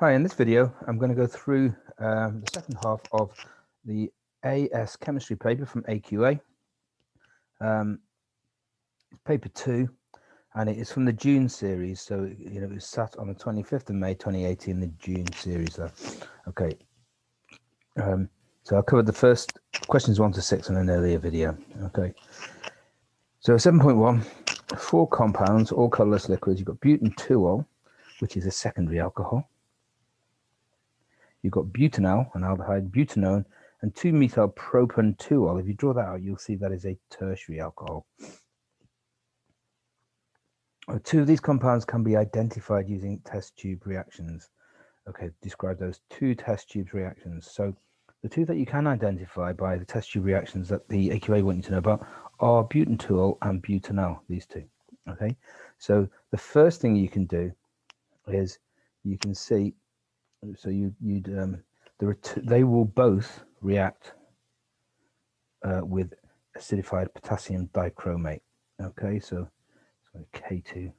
Hi, in this video, I'm going to go through the second half of the AS chemistry paper from AQA. It's paper 2, and it is from the June series. So, it was sat on the 25th of May, 2018, the June series. Okay. So I covered the first questions 1 to 6 in an earlier video. Okay. So 7.1, 4 compounds, all colorless liquids. You've got butanol, which is a secondary alcohol. You've got butanal, an aldehyde, butanone, and 2-methyl propanol. If you draw that out, you'll see that is a tertiary alcohol. 2 of these compounds can be identified using test tube reactions. Okay, describe those 2 test tube reactions. So the 2 that you can identify by the test tube reactions that the AQA want you to know about are butanol and butanal, these 2. Okay, so the first thing you can do is you can see, so they will both react with acidified potassium dichromate. Okay, so K2.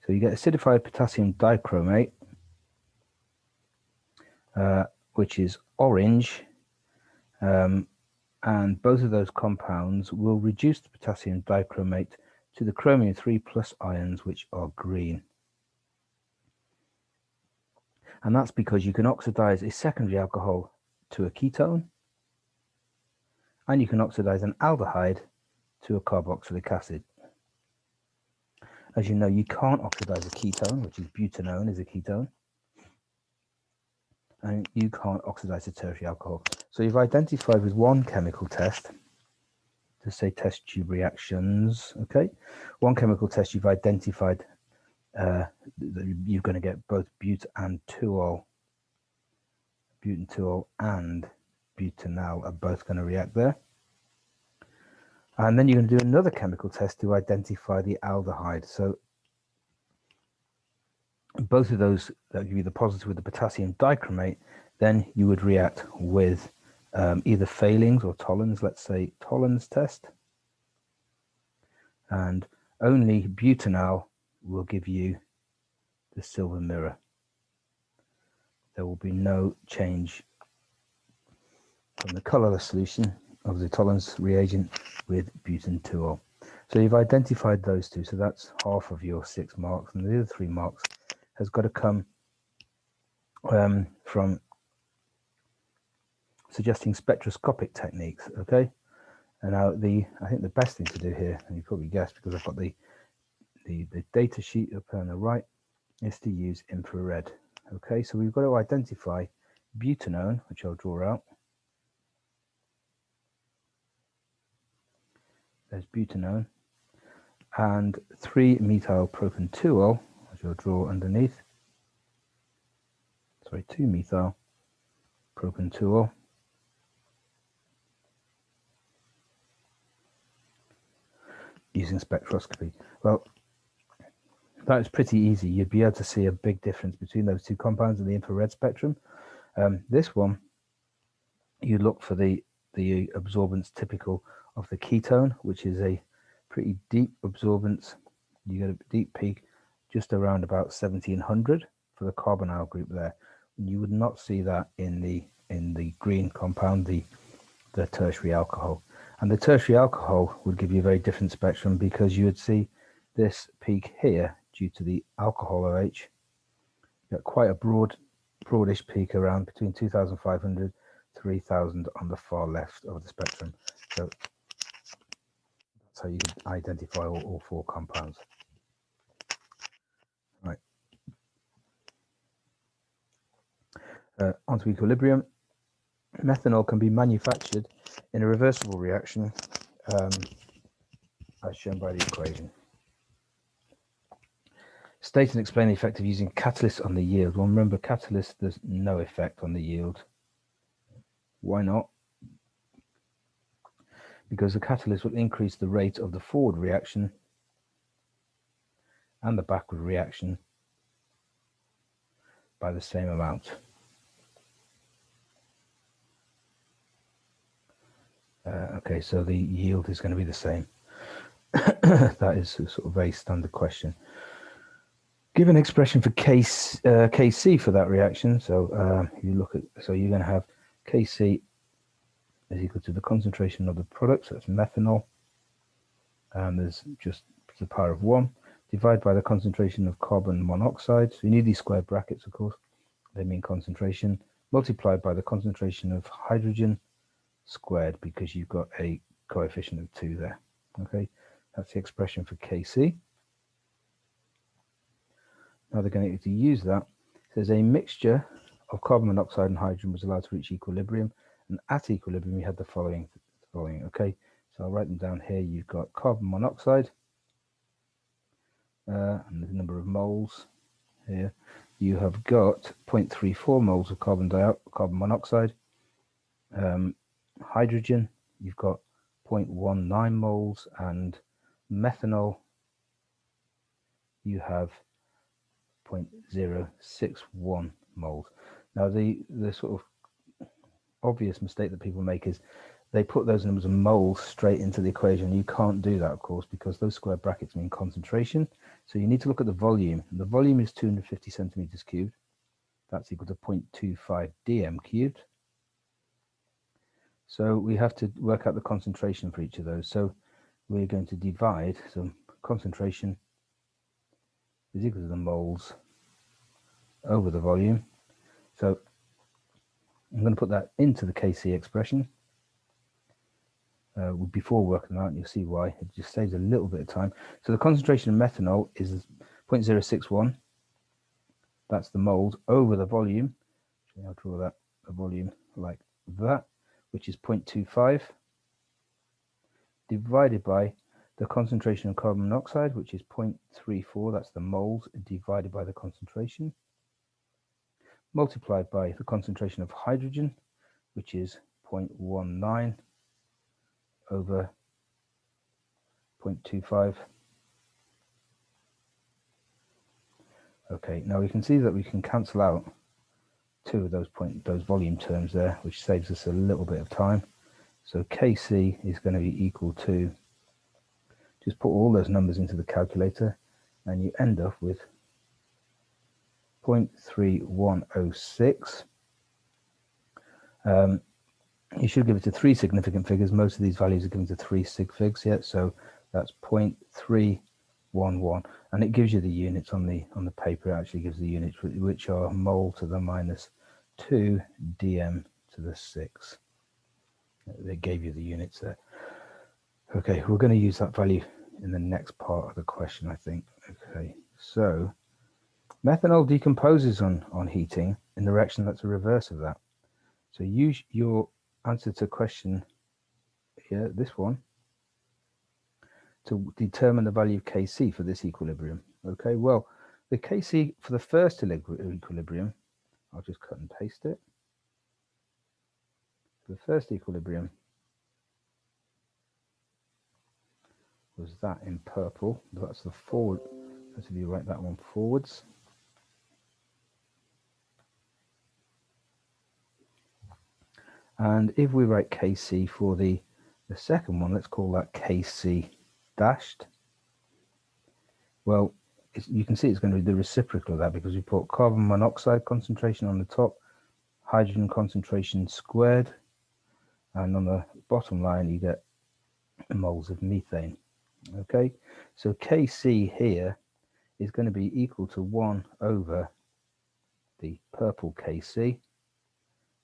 So you get acidified potassium dichromate, which is orange, and both of those compounds will reduce the potassium dichromate to the chromium 3+ ions, which are green. And that's because you can oxidize a secondary alcohol to a ketone, and you can oxidize an aldehyde to a carboxylic acid. As you know, you can't oxidize a ketone, which is butanone is a ketone, and you can't oxidize a tertiary alcohol. So you've identified with one chemical test, to say test tube reactions, okay? One chemical test, you've identified that you're going to get both butanol and butanal are both going to react there. And then you're going to do another chemical test to identify the aldehyde. So both of those that give you the positive with the potassium dichromate, then you would react with either Fehling's or Tollen's, let's say Tollen's test. And only butanol will give you the silver mirror. There will be no change from the colorless solution of the Tollen's reagent with butanol. So you've identified those 2, so that's half of your 6 marks, and the other 3 marks has got to come from suggesting spectroscopic techniques. Okay, and now I think the best thing to do here, and you probably guessed because I've got the data sheet up on the right, is to use infrared. Okay, so we've got to identify butanone, which I'll draw out. There's butanone, and 3-methyl propanol, which I'll draw underneath. Sorry, 2-methyl propanol. Using spectroscopy. Well, that is pretty easy. You'd be able to see a big difference between those 2 compounds in the infrared spectrum. This one, you look for the absorbance typical of the ketone, which is a pretty deep absorbance. You get a deep peak just around about 1700 for the carbonyl group there. You would not see that in the green compound, the tertiary alcohol. And the tertiary alcohol would give you a very different spectrum, because you would see this peak here due to the alcohol OH. You got quite a broadish peak around between 2500 3000 on the far left of the spectrum. So that's how you can identify all 4 compounds. Right. Onto equilibrium. Methanol can be manufactured in a reversible reaction, as shown by the equation. State and explain the effect of using catalyst on the yield. Well, remember, catalyst, there's no effect on the yield. Why not? Because the catalyst will increase the rate of the forward reaction and the backward reaction by the same amount. Okay, so the yield is going to be the same. That is a sort of very standard question. Give an expression for Kc for that reaction. So you look at, so you're going to have Kc is equal to the concentration of the product, so that's methanol, and there's just the power of 1, divided by the concentration of carbon monoxide. So you need these square brackets, of course, they mean concentration, multiplied by the concentration of hydrogen squared, because you've got a coefficient of 2 there. Okay, that's the expression for Kc. Now they're going to use that. It says a mixture of carbon monoxide and hydrogen was allowed to reach equilibrium, and at equilibrium we had the following. Okay, so I'll write them down here. You've got carbon monoxide, and the number of moles here. You have got 0.34 moles of carbon monoxide. Hydrogen, you've got 0.19 moles, and methanol, you have 0.061 moles. Now the sort of obvious mistake that people make is they put those numbers of moles straight into the equation. You can't do that, of course, because those square brackets mean concentration. So you need to look at the volume. The volume is 250 centimeters cubed. That's equal to 0.25 dm cubed. So we have to work out the concentration for each of those. So we're going to divide. So concentration is equal to the moles over the volume. So I'm going to put that into the Kc expression. Before working out, and you'll see why. It just saves a little bit of time. So the concentration of methanol is 0.061. That's the moles over the volume. I'll draw that a volume like that, which is 0.25, divided by the concentration of carbon monoxide, which is 0.34. That's the moles divided by the concentration, multiplied by the concentration of hydrogen, which is 0.19 over 0.25. Okay, now we can see that we can cancel out two of those volume terms there, which saves us a little bit of time. So Kc is going to be equal to, just put all those numbers into the calculator, and you end up with 0.3106. You should give it to 3 significant figures. Most of these values are given to 3 sig figs yet, so that's 0.311, and it gives you the units on the paper. It actually gives the units, which are mole to the minus 2 dm to the 6. They gave you the units there. Okay, we're going to use that value in the next part of the question, I think. Okay, so methanol decomposes on heating in the reaction that's the reverse of that. So use your answer to question here, this one, to determine the value of Kc for this equilibrium. Okay, well, the Kc for the first equilibrium, I'll just cut and paste it. The first equilibrium was that in purple. That's the forward. Let's if you write that one forwards. And if we write Kc for the second one, let's call that Kc dashed. Well, you can see it's going to be the reciprocal of that, because we put carbon monoxide concentration on the top, hydrogen concentration squared, and on the bottom line you get moles of methane. Okay, so Kc here is going to be equal to 1 over the purple Kc.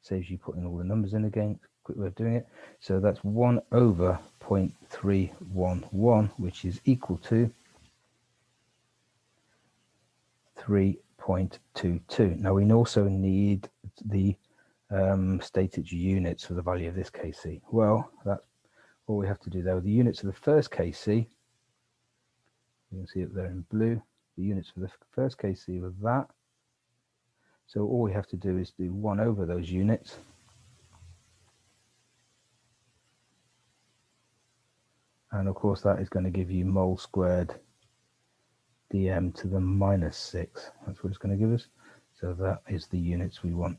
Saves you putting all the numbers in again. Quick way of doing it. So that's 1 over 0.311, which is equal to 3.22. Now we also need the stated units for the value of this Kc. Well, that's all we have to do there. With the units of the first Kc, you can see it there in blue. The units for the first Kc were that. So all we have to do is do 1 over those units. And of course that is going to give you mole squared dm to the minus 6. That's what it's going to give us. So that is the units we want.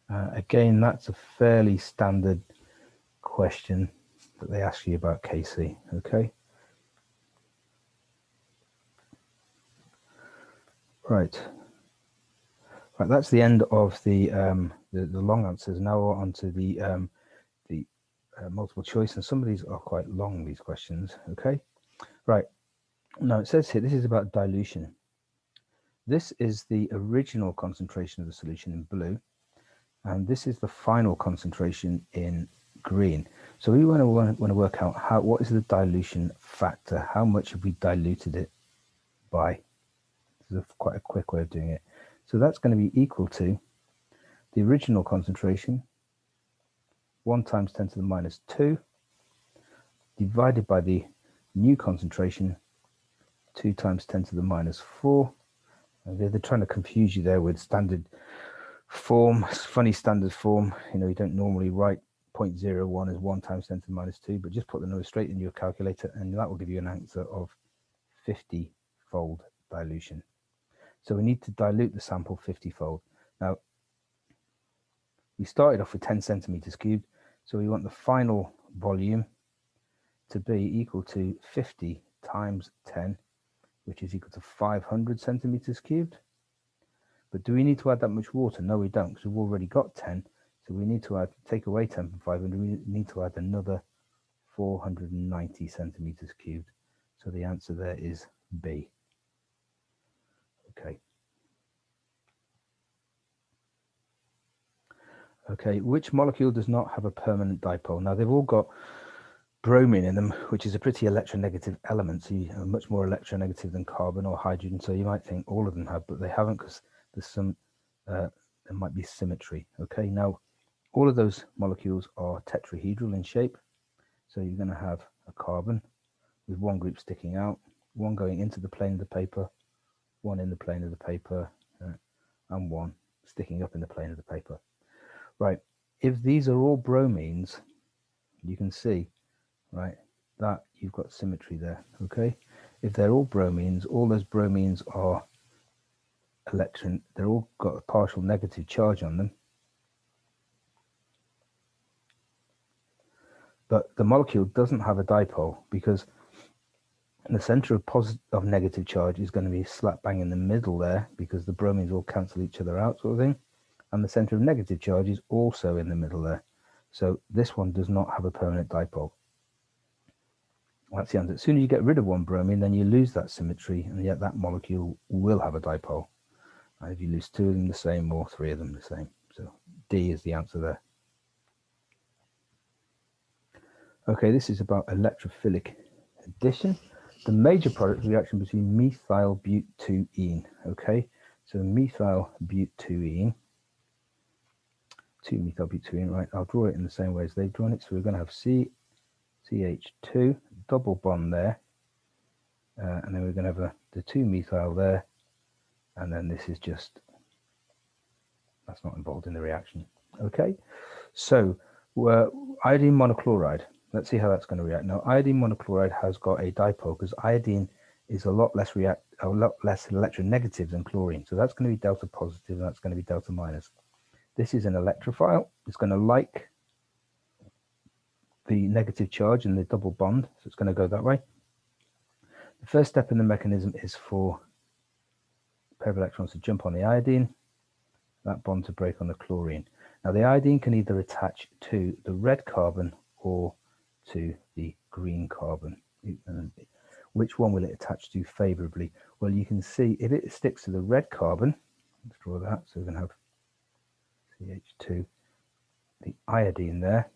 Again, that's a fairly standard question that they ask you about Kc. Okay. Right. Right, that's the end of the long answers. Now we're on to the multiple choice, and some of these are quite long, these questions. Okay, right. Now it says here, this is about dilution. This is the original concentration of the solution in blue, and this is the final concentration in green. So we want to work out what is the dilution factor, how much have we diluted it by. This is quite a quick way of doing it. So that's going to be equal to the original concentration, 1 times 10 to the minus 2, divided by the new concentration, 2 times 10 to the minus 4. And they're trying to confuse you there with standard form, funny standard form. You know, you don't normally write 0.01 as 1 times 10 to the minus 2, but just put the number straight in your calculator, and that will give you an answer of 50-fold dilution. So we need to dilute the sample 50-fold. Now, we started off with 10 centimeters cubed, so we want the final volume to be equal to 50 times 10, which is equal to 500 centimeters cubed. But do we need to add that much water? No, we don't, because we've already got 10. So we need to take away 10 from 500. We need to add another 490 centimeters cubed. So the answer there is B. Okay. Okay, which molecule does not have a permanent dipole? Now, they've all got bromine in them, which is a pretty electronegative element. So you are much more electronegative than carbon or hydrogen. So you might think all of them have, but they haven't, because there's some, there might be symmetry. Okay, now all of those molecules are tetrahedral in shape. So you're going to have a carbon with one group sticking out, one going into the plane of the paper, one in the plane of the paper, and one sticking up in the plane of the paper. Right, if these are all bromines, you can see, right, that you've got symmetry there. Okay, if they're all bromines, all those bromines are they're all got a partial negative charge on them, but the molecule doesn't have a dipole, because the center of negative charge is going to be slap bang in the middle there, because the bromines all cancel each other out, sort of thing, and the center of negative charge is also in the middle there. So this one does not have a permanent dipole. That's the answer. As soon as you get rid of one bromine, then you lose that symmetry, and yet that molecule will have a dipole. And if you lose 2 of them the same, or 3 of them the same. So D is the answer there. Okay, this is about electrophilic addition. The major product reaction between methyl butene. Okay, so methyl butene, 2-methyl butene, right? I'll draw it in the same way as they've drawn it. So we're going to have CH2, double bond there, and then we're going to have the 2-methyl there, and then this is just, that's not involved in the reaction. Okay, so iodine monochloride. Let's see how that's going to react. Now, iodine monochloride has got a dipole, because iodine is a lot less electronegative than chlorine. So that's going to be delta positive, and that's going to be delta minus. This is an electrophile. It's going to like the negative charge in the double bond, so it's going to go that way. The first step in the mechanism is for a pair of electrons to jump on the iodine, that bond to break on the chlorine. Now, the iodine can either attach to the red carbon or to the green carbon. Which one will it attach to favorably? Well, you can see if it sticks to the red carbon, let's draw that. So we're going to have CH2, the iodine there.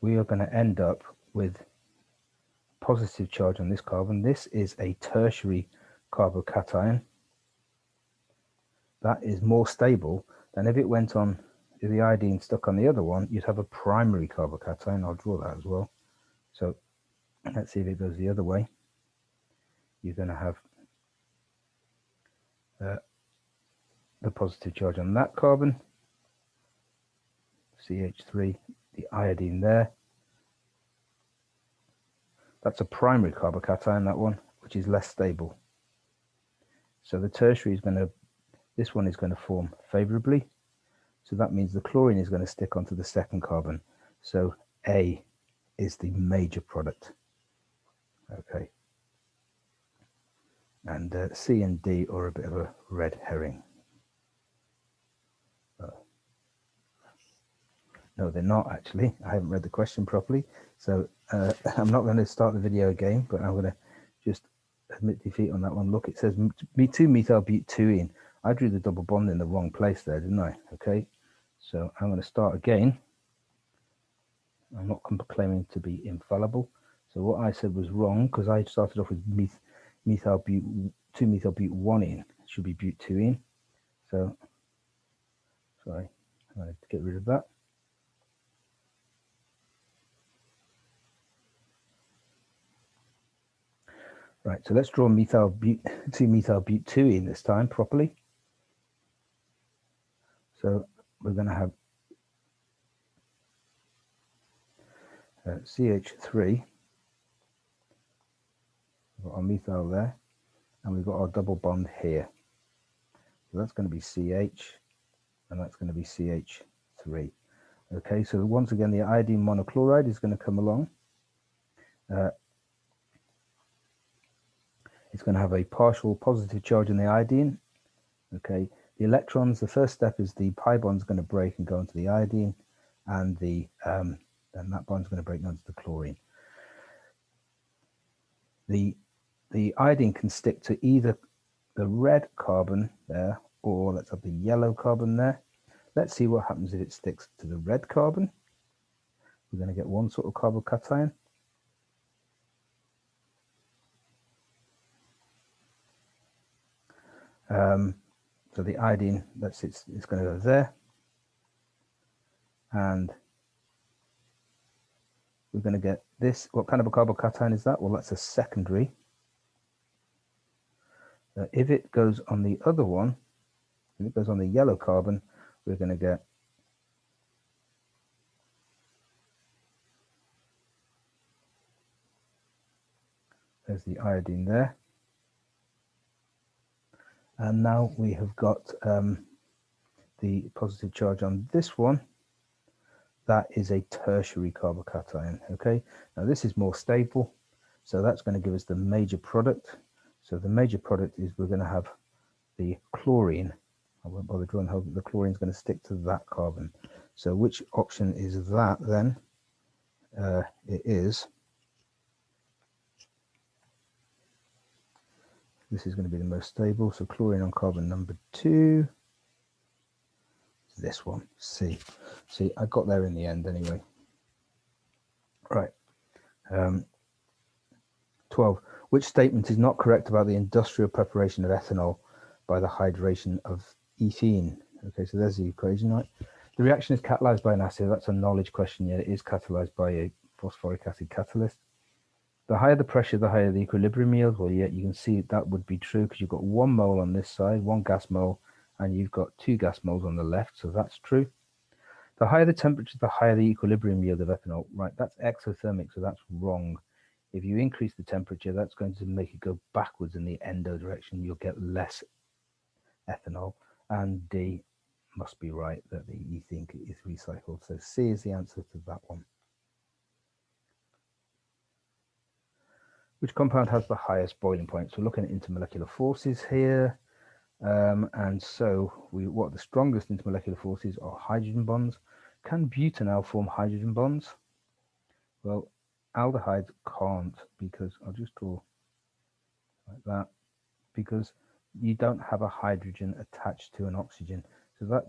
We are going to end up with positive charge on this carbon. This is a tertiary carbocation. That is more stable than if it went on, if the iodine stuck on the other one, you'd have a primary carbocation. I'll draw that as well. So let's see if it goes the other way. You're going to have the positive charge on that carbon, CH3, the iodine there. That's a primary carbocation, that one, which is less stable. So the tertiary is going to, this one is going to form favorably. So that means the chlorine is going to stick onto the second carbon. So A is the major product. Okay. And C and D are a bit of a red herring. No, they're not actually. I haven't read the question properly. So I'm not going to start the video again, but I'm going to just admit defeat on that one. Look, it says 2-methyl-butene. I drew the double bond in the wrong place there, didn't I? Okay, so I'm going to start again. I'm not claiming to be infallible. So what I said was wrong because I started off with 2-methyl-butene. It should be butene. So, sorry, I have to get rid of that. Right, so let's draw 2-methyl-butene this time properly. So we're going to have CH3, we've got our methyl there, and we've got our double bond here. So that's going to be CH, and that's going to be CH3. Okay, so once again, the iodine monochloride is going to come along. It's going to have a partial positive charge in the iodine. Okay, the electrons, the first step is the pi bond is going to break and go into the iodine, and then that bond is going to break onto the chlorine. The iodine can stick to either the red carbon there, or let's have the yellow carbon there. Let's see what happens if it sticks to the red carbon. We're going to get one sort of carbocation. So the iodine, it's going to go there, and we're going to get this. What kind of a carbocation is that? Well, that's a secondary. If it goes on the other one, if it goes on the yellow carbon, we're going to get there's the iodine there. And now we have got the positive charge on this one. That is a tertiary carbocation. Okay, now this is more stable, so that's going to give us the major product. So the major product is we're going to have the chlorine. I won't bother drawing the chlorine is going to stick to that carbon. So which option is that then? It is. This is going to be the most stable. So chlorine on carbon number 2. This one, C. See, I got there in the end anyway. Right. 12. Which statement is not correct about the industrial preparation of ethanol by the hydration of ethene? Okay, so there's the equation, right? The reaction is catalyzed by an acid. That's a knowledge question. Yeah, it is catalyzed by a phosphoric acid catalyst. The higher the pressure, the higher the equilibrium yield. Well, yeah, you can see that would be true because you've got 1 mole on this side, 1 gas mole, and you've got 2 gas moles on the left, so that's true. The higher the temperature, the higher the equilibrium yield of ethanol. Right, that's exothermic, so that's wrong. If you increase the temperature, that's going to make it go backwards in the endo direction. You'll get less ethanol. And D must be right, that the ethene is recycled. So C is the answer to that one. Which compound has the highest boiling point? So we're looking at intermolecular forces here. And so what the strongest intermolecular forces are hydrogen bonds. Can butanol form hydrogen bonds? Well, aldehydes can't, because I'll just draw like that, because you don't have a hydrogen attached to an oxygen. So that,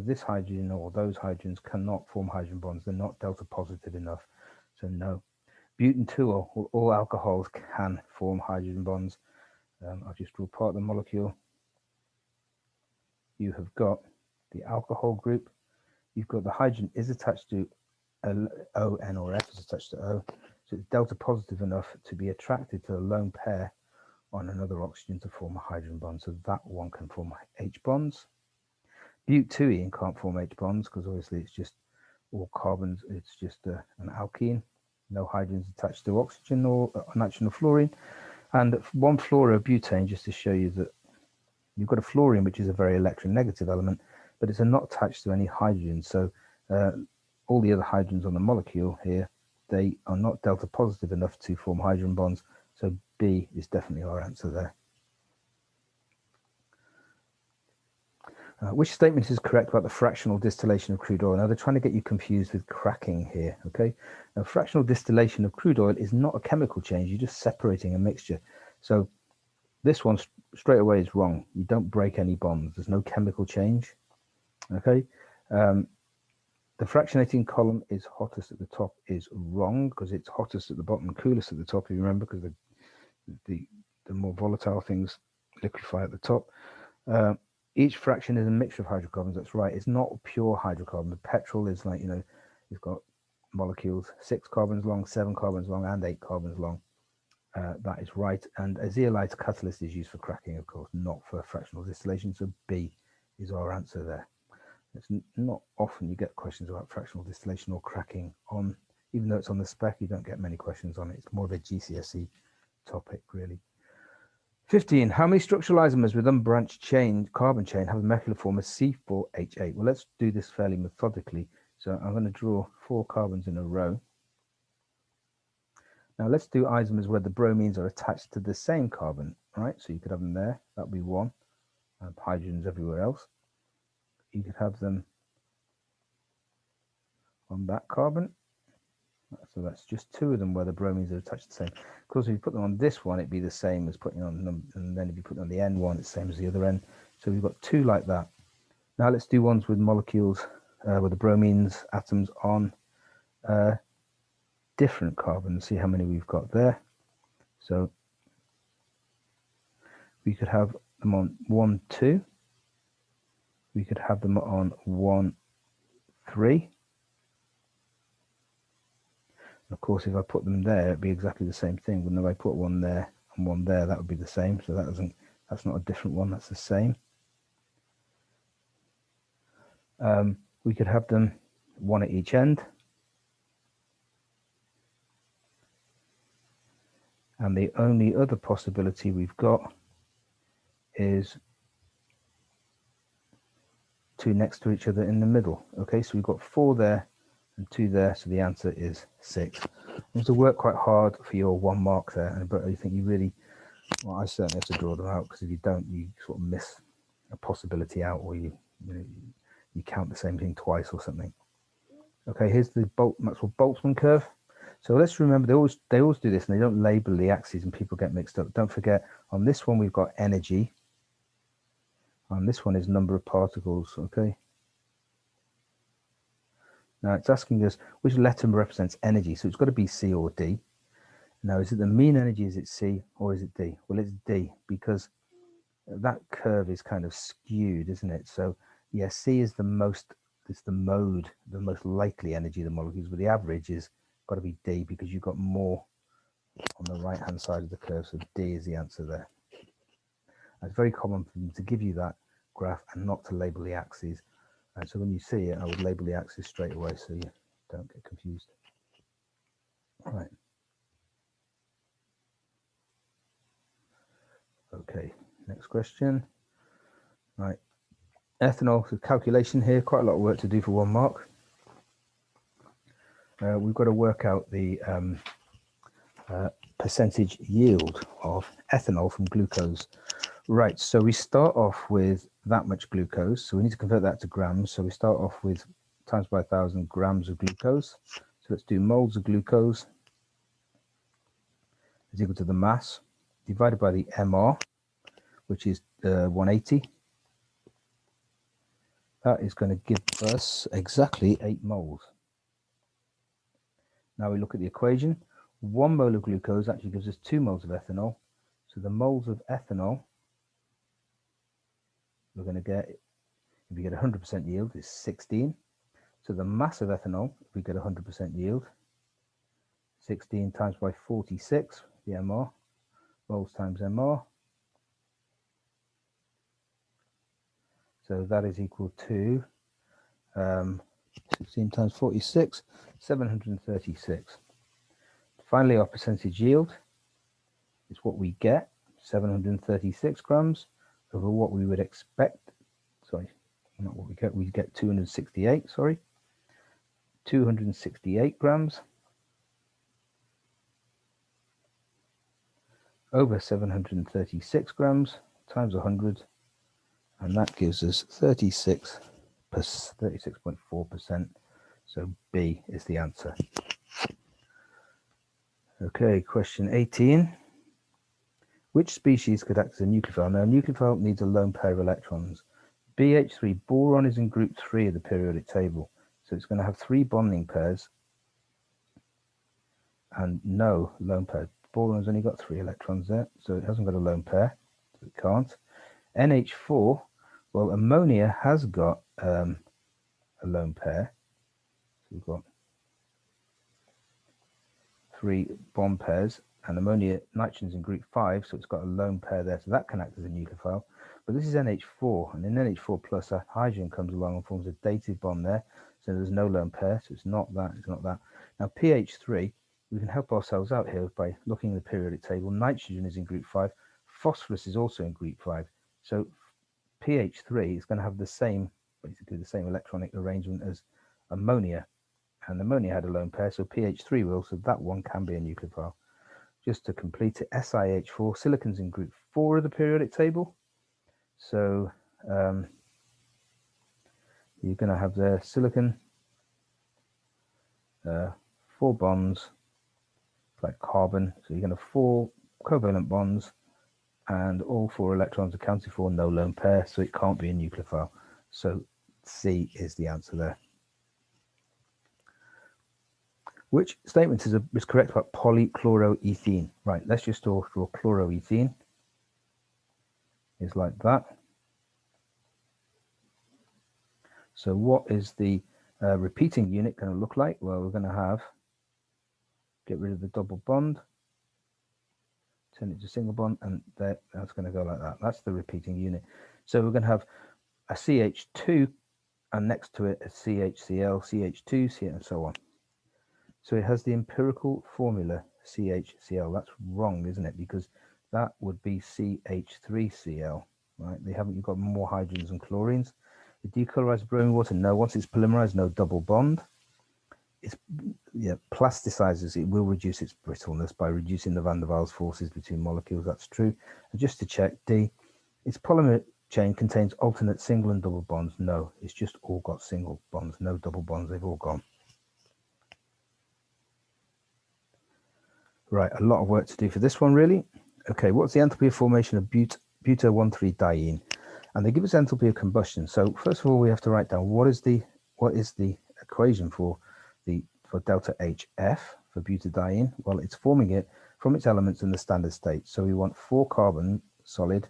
this hydrogen or those hydrogens cannot form hydrogen bonds. They're not delta positive enough. So no. Butanol, all alcohols can form hydrogen bonds. I'll just draw part of the molecule. You have got the alcohol group. You've got the hydrogen is attached to O, N, or F is attached to O. So it's delta positive enough to be attracted to a lone pair on another oxygen to form a hydrogen bond. So that one can form H bonds. Butene can't form H bonds because obviously it's just all carbons. It's just an alkene. No hydrogens attached to oxygen or nitrogen or fluorine. And 1 fluorobutane, just to show you that you've got a fluorine, which is a very electronegative element, but it's not attached to any hydrogen. So all the other hydrogens on the molecule here, they are not delta positive enough to form hydrogen bonds. So B is definitely our answer there. Which statement is correct about the fractional distillation of crude oil? Now, they're trying to get you confused with cracking here, okay? Now, fractional distillation of crude oil is not a chemical change. You're just separating a mixture. So this one straight away is wrong. You don't break any bonds. There's no chemical change, okay? The fractionating column is hottest at the top is wrong because it's hottest at the bottom and coolest at the top, if you remember, because the more volatile things liquefy at the top. Each fraction is a mixture of hydrocarbons. That's right. It's not pure hydrocarbon. The petrol is like, you've got molecules 6 carbons long, 7 carbons long, and 8 carbons long. That is right. And a zeolite catalyst is used for cracking, of course, not for fractional distillation. So B is our answer there. It's not often you get questions about fractional distillation or cracking on, even though it's on the spec, you don't get many questions on it. It's more of a GCSE topic, really. 15. How many structural isomers with unbranched carbon chain have a molecular form of C4H8? Well, let's do this fairly methodically. So I'm going to draw 4 carbons in a row. Now let's do isomers where the bromines are attached to the same carbon, right? So you could have them there. That would be 1. Hydrogens everywhere else. You could have them on that carbon. So that's just 2 of them where the bromines are attached to the same. Of course, if you put them on this one, it'd be the same as putting on, and then if you put them on the end one, it's the same as the other end. So we've got 2 like that. Now let's do ones with molecules with the bromines atoms on different carbons. See how many we've got there. So we could have them on 1, 2. We could have them on 1, 3. Of course, if I put them there, it'd be exactly the same thing. Wouldn't if I put 1 there and 1 there, that would be the same. So that's not a different one. That's the same. We could have them 1 at each end. And the only other possibility we've got is 2 next to each other in the middle. Okay, so we've got 4 there and 2 there. So the answer is 6. You have to work quite hard for your 1 mark there, but I think you really, well, I certainly have to draw them out, because if you don't, you sort of miss a possibility out, or you count the same thing twice or something. Okay, here's the Maxwell Boltzmann curve. So let's remember, they always do this, and they don't label the axes, and people get mixed up. Don't forget, on this one we've got energy. On this one is number of particles. Okay. Now it's asking us which letter represents energy, so it's got to be C or D. Now, is it the mean energy? Is it C or is it D? Well, it's D, because that curve is kind of skewed, isn't it? So yeah, C is the most, it's the mode, the most likely energy of the molecules, but the average is got to be D, because you've got more on the right hand side of the curve. So D is the answer there. And it's very common for them to give you that graph and not to label the axes. And so when you see it, I would label the axis straight away so you don't get confused. All right. Okay, next question. Right. Ethanol, so calculation here, quite a lot of work to do for 1 mark. We've got to work out the percentage yield of ethanol from glucose. Right, so we start off with that much glucose, so we need to convert that to grams. So we start off with times by 1,000 grams of glucose. So let's do moles of glucose is equal to the mass divided by the MR, which is 180. That is going to give us exactly 8 moles. Now we look at the equation. 1 mole of glucose actually gives us 2 moles of ethanol. So the moles of ethanol we're going to get, if you get 100% yield, is 16. So the mass of ethanol, if we get 100% yield, 16 times by 46, the MR, moles times MR. So that is equal to 16 times 46, 736. Finally, our percentage yield is what we get, 736 grams over what we would expect. Sorry, not what we get 268, sorry. 268 grams over 736 grams times 100, and that gives us 36.4%. So B is the answer. Okay, question 18. Which species could act as a nucleophile? Now, a nucleophile needs a lone pair of electrons. BH3, boron is in group 3 of the periodic table, so it's going to have 3 bonding pairs and no lone pair. Boron's only got 3 electrons there, so it hasn't got a lone pair, so it can't. NH4, well, ammonia has got a lone pair, so we've got 3 bond pairs, and ammonia, nitrogen's in group 5, so it's got a lone pair there, so that can act as a nucleophile. But this is NH4, and in NH4 plus, a hydrogen comes along and forms a dative bond there, so there's no lone pair, so it's not that, it's not that. Now PH3, we can help ourselves out here by looking at the periodic table. Nitrogen is in group 5, phosphorus is also in group 5, so PH3 is going to have the same, basically the same electronic arrangement as ammonia, and ammonia had a lone pair, so PH3 will, so that one can be a nucleophile. Just to complete it, SiH4, silicon's in group 4 of the periodic table, so you're going to have there silicon, 4 bonds, like carbon, so you're going to have 4 covalent bonds, and all 4 electrons accounted for, no lone pair, so it can't be a nucleophile. So C is the answer there. Which statement is correct about polychloroethene? Right, let's just draw chloroethene. Is like that. So what is the repeating unit going to look like? Well, we're going to have, get rid of the double bond, turn it to single bond, and that's going to go like that. That's the repeating unit. So we're going to have a CH2, and next to it a CHCl, CH2, and so on. So it has the empirical formula CHCl. That's wrong, isn't it? Because that would be CH3Cl, right? You've got more hydrogens and chlorines. The decolorized bromine water, no. Once it's polymerized, no double bond. It's plasticizes. It will reduce its brittleness by reducing the van der Waals forces between molecules. That's true. And just to check, D, its polymer chain contains alternate single and double bonds. No, it's just all got single bonds, no double bonds. They've all gone. Right, a lot of work to do for this one, really. Okay, what's the enthalpy of formation of buta-1,3-diene? And they give us enthalpy of combustion. So first of all, we have to write down what is the equation for delta HF for butadiene. Well, it's forming it from its elements in the standard state. So we want 4 carbon solid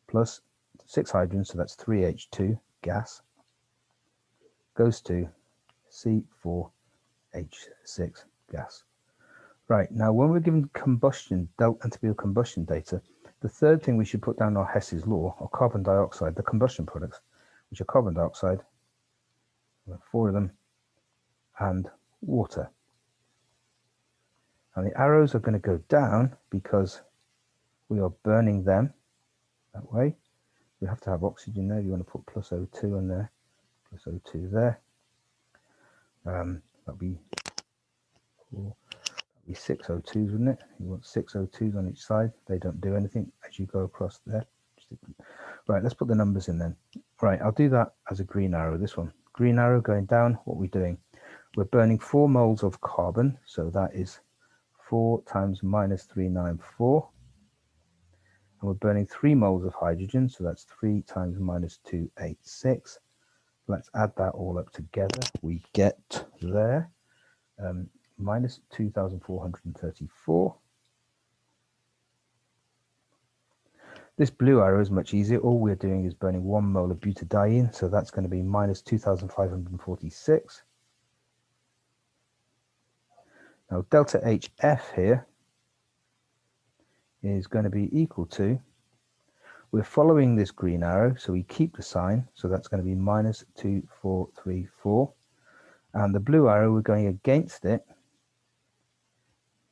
plus 6 hydrogens, so that's 3H2 gas goes to C4H6 gas. Right, now when we're given combustion, enthalpy of combustion data, the third thing we should put down our Hess's law, or carbon dioxide, the combustion products, which are carbon dioxide, 4 of them, and water. And the arrows are going to go down because we are burning them that way. We have to have oxygen there. You want to put plus O2 in there, plus O2 there. That'll be 6 O2s, wouldn't it? You want 6 O2s on each side. They don't do anything as you go across there. Right, let's put the numbers in then. Right, I'll do that as a green arrow, this one. Green arrow going down, what are we doing? We're burning 4 moles of carbon, so that is 4 times minus 394. And we're burning 3 moles of hydrogen, so that's 3 times minus 286. Let's add that all up together. We get there minus 2,434. This blue arrow is much easier. All we're doing is burning 1 mole of butadiene, so that's going to be minus 2,546. Now delta HF here is going to be equal to, we're following this green arrow, so we keep the sign, so that's going to be minus 2434. And the blue arrow, we're going against it,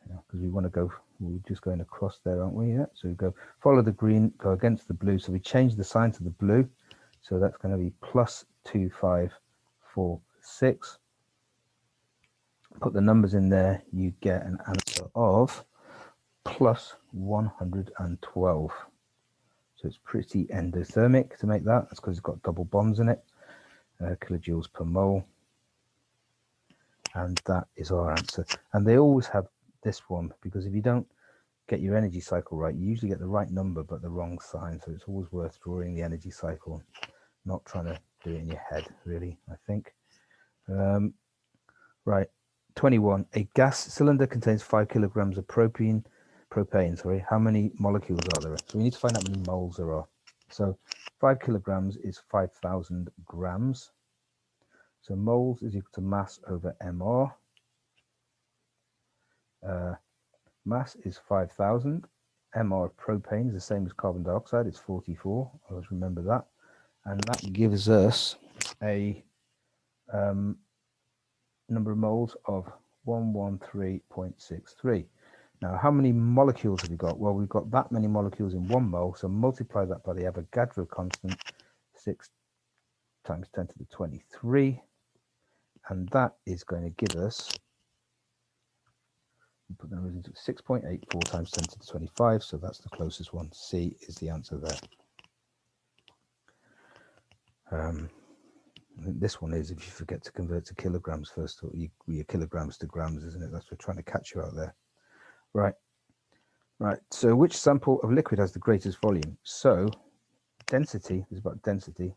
because we want to go, we're just going across there, aren't we? Yeah, so we go follow the green, go against the blue, so we change the sign to the blue, so that's going to be plus 2546. Put the numbers in there, you get an answer of plus 112. So it's pretty endothermic to make that. That's because it's got double bonds in it. Kilojoules per mole. And that is our answer. And they always have this one, because if you don't get your energy cycle right, you usually get the right number but the wrong sign. So it's always worth drawing the energy cycle, not trying to do it in your head, really, I think. Right, 21. A gas cylinder contains 5 kilograms of propane. How many molecules are there? So we need to find out how many moles there are. So 5 kilograms is 5,000 grams. So moles is equal to mass over mR. Mass is 5,000. mR of propane is the same as carbon dioxide. It's 44. Always remember that. And that gives us a number of moles of 113.63. Now, how many molecules have we got? Well, we've got that many molecules in 1 mole. So multiply that by the Avogadro constant, 6 times 10 to the 23. And that is going to give us, put the numbers into 6.84 times 10 to the 25. So that's the closest one. C is the answer there. I think this one is if you forget to convert to kilograms first, or your kilograms to grams, isn't it? That's what we're trying to catch you out there. Right. So which sample of liquid has the greatest volume? So density is about density.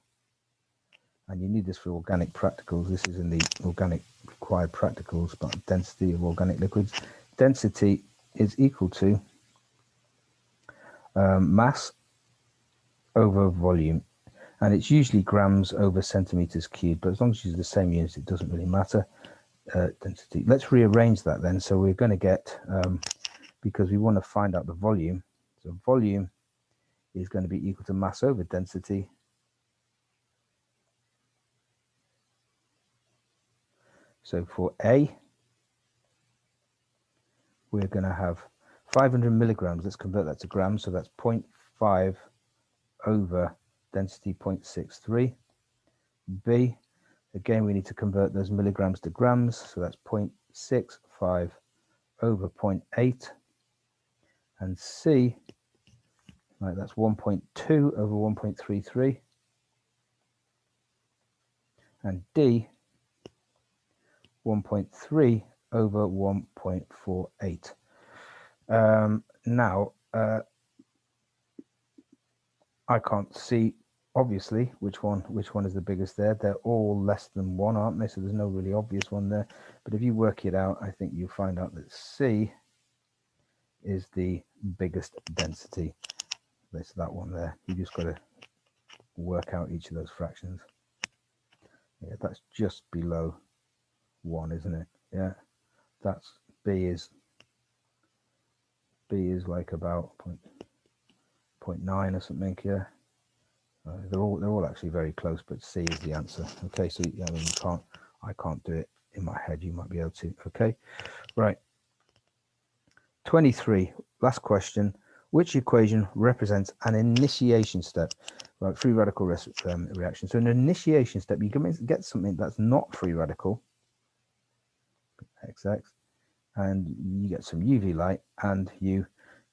And you need this for organic practicals. This is in the organic required practicals about density of organic liquids. Density is equal to mass over volume. And it's usually grams over centimeters cubed, but as long as you use the same units, it doesn't really matter. Density. Let's rearrange that then. So we're going to get, because we want to find out the volume. So volume is going to be equal to mass over density. So for A, we're going to have 500 milligrams. Let's convert that to grams. So that's 0.5 over density 0.63. B, again, we need to convert those milligrams to grams. So that's 0.65 over 0.8. And C, right, that's 1.2 over 1.33. And D, 1.3 over 1.48. Now, I can't see, obviously, which one is the biggest there. They're all less than 1, aren't they? So there's no really obvious one there. But if you work it out, I think you'll find out that C is the biggest density. That's that one there. You just got to work out each of those fractions. Yeah, that's just below 1, isn't it? Yeah, that's B is like about 0.9 or something. Yeah, they're all actually very close, but C is the answer. Okay, so I mean, I can't do it in my head. You might be able to. Okay, right. 23. Last question. Which equation represents an initiation step? Right, free radical reaction. So in an initiation step, you can get something that's not free radical, XX, and you get some UV light, and you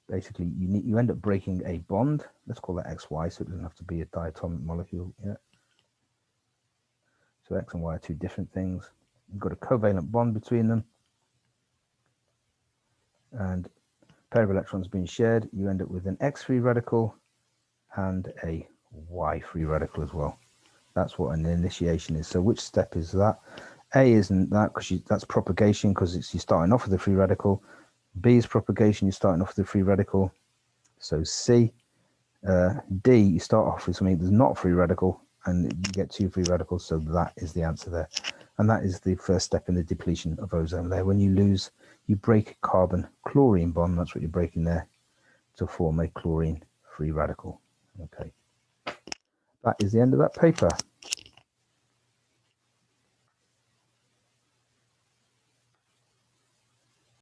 basically you end up breaking a bond. Let's call that XY, so it doesn't have to be a diatomic molecule. Yeah. So X and Y are two different things. You've got a covalent bond between them, and a pair of electrons being shared. You end up with an X free radical and a Y free radical as well. That's what an initiation is. So which step is that? A isn't that, because that's propagation, because you're starting off with a free radical. B is propagation, you're starting off with a free radical. So C. D, you start off with something that's not free radical, and you get 2 free radicals. So that is the answer there. And that is the first step in the depletion of ozone layer. When you break a carbon-chlorine bond, that's what you're breaking there, to form a chlorine free radical. Okay. That is the end of that paper.